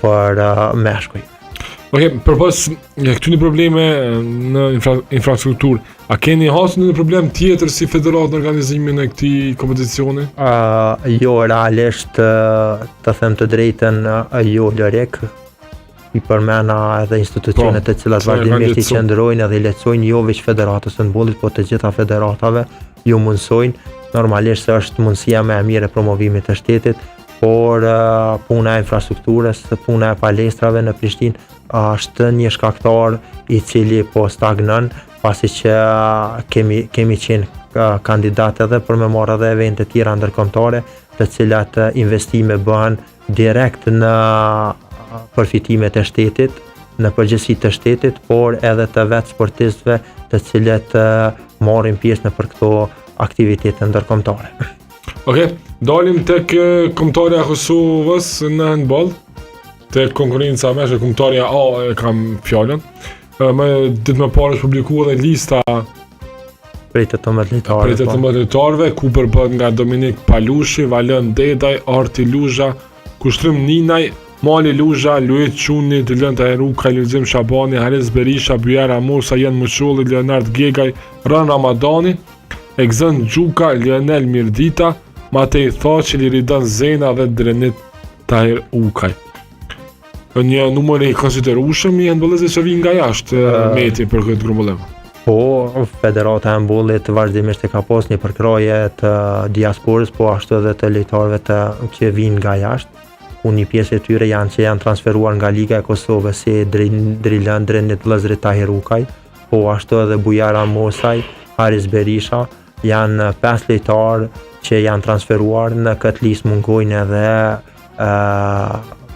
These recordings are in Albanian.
për meshkuj. Okej, përpas këtyre probleme në infrastrukturë, a keni hasur në problem tjetër si federat në organizimin e këtij kompeticioni? Jo, realisht të them të drejtën, jo lërek. I përmena edhe institucionet të cilat vazhdimisht i qëndrojnë edhe i lehtësojnë jo veç federatës së handbollit, po të gjitha federatave ju mundsojnë. Normalisht se është mundësia më e mirë e promovimit të shtetit, por puna e infrastrukturës, puna e palestrave në Prishtinë është një shkaktar i cili po stagnon, pasi që kemi qenë kandidat edhe për me marrë edhe evente tjera ndërkombëtare, të cilat investime bëhen direkt në përfitimet e shtetit, në përgjegjësi të shtetit, por edhe të vetë sportistëve të cilët marrin pjesë në për këto aktivitete ndërkombëtare. Okej, dalim tek kombëtarja e Kosovës në handball, tek konkurrenca me kombëtarja A e kam fjalën. Ditë më parë është publikuar dhe lista prej 18 lojtarëve, ku përbëhet nga Dominik Palushi, Valen Dedaj, Arti Luzha, Kushtrim Ninaj, Mali Luzha, Luet Çuni, Dylan Tajruka, Lulzim Shabani, Haris Berisha, Byera Musa, Jan Muçulli, Leonard Gegaj, Ran Ramadani, Egzan Gjuka, Lionel Mirdita, Matej Thaçi, Liridan Zena dhe Drenit Tahir Ukaj. Një numër i konsiderueshëm i handbollistëve që vijnë nga jashtë meti për këtë grumbullem. Po, Federata e handbollit vazhdimisht e ka pas një përkraje të diasporës, po ashtu edhe të lojtarëve që vijnë nga jashtë. Ku një pjesë e tyre janë transferuar nga Liga e Kosovës, si Drilan Drenit Vllazërit Tahir Ukaj, po ashtu edhe Bujara Mosaj, Haris Berisha, janë 5 lojtarë që janë transferuar. Në këtë listë mungojnë edhe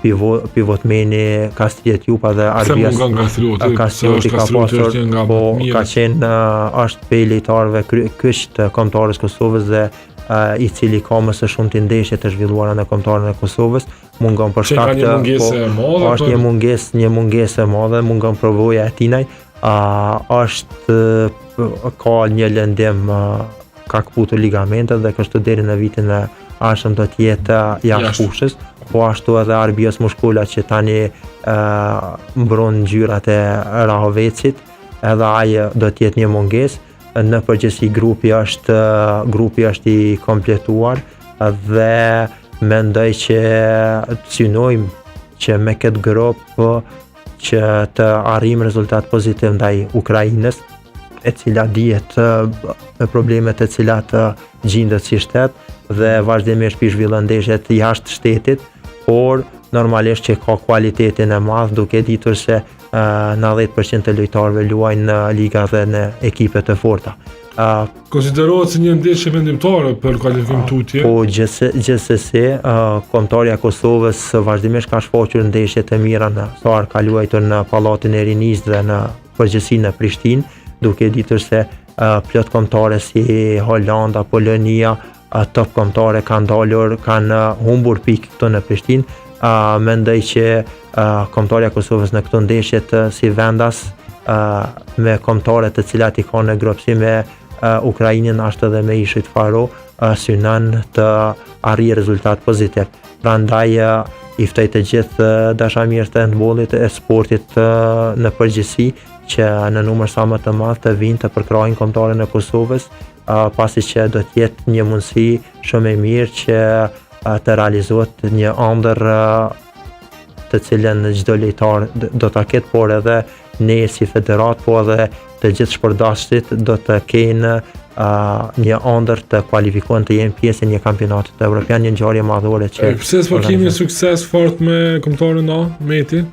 pivotmeni Kastriet Jupa dhe Arbias Kastrioti ka pasur, po ka qenë është pej lojtarëve kyç të kombëtarës Kosovës dhe i cili ka më së shumti ndeshje të zhvilluara në kombëtarën e Kosovës, mungon për shkak të është një mungesë e madhe, mungon përvoja e tinaj, ka një lëndim, ka kputur ligamentet dhe kështu deri në vitin e ardhshëm do të jetë jashtë fushës, po ashtu edhe Arbias Mushkula që tani mbron ngjyrat e Rahovecit, edhe ai do të jetë një mungesë. Në përgjithësi grupi është i kompletuar dhe mendoj që synojmë që me këtë grup që të arrijmë rezultat pozitiv ndaj Ukrainës, e cila dihet me problemet e cilat gjendet si shtet dhe vazhdimisht zhvillon ndeshjet jashtë shtetit, por normalisht që ka kualitetin e madh, duke ditur se 90% të lojtarëve luajnë në liga dhe në ekipe të forta. Konsiderohet si një ndeshje vendimtare për kualifikim tutje? Po, gjithsesi, kombëtarja e Kosovës vazhdimisht ka shfaqur ndeshje të mira sa ka luajtur në Pallatin e Rinisë dhe në përgjithësi në Prishtinë, duke ditur se plot kombëtare si Holanda, Polonia, top kombëtare kanë humbur pikë këtu në Prishtinë. Mendoj që kombëtarja e Kosovës në këto ndeshjet si vendas me kombëtare të cilat i kanë në grupsi me Ukrainën ashtu edhe me Ishit Faro, synon të arrijë rezultat pozitiv. Prandaj i ftoj të gjithë dashamirët e handbollit e sportit në përgjithësi që në numër sa më të madh të vinë të përkrajnë kombëtarën e Kosovës, pasi që do të jetë një mundësi shumë e mirë që të realizohet një ëndër të cilën çdo lojtar do ta ketë, por edhe ne si federat, po edhe të gjithë sportdashtit do të kenë një ëndër të kualifikuar të jenë pjesë e një kampionati evropian, një ngjarje madhore që pse s'po kemi sukses fort me kombëtarën A, Meti?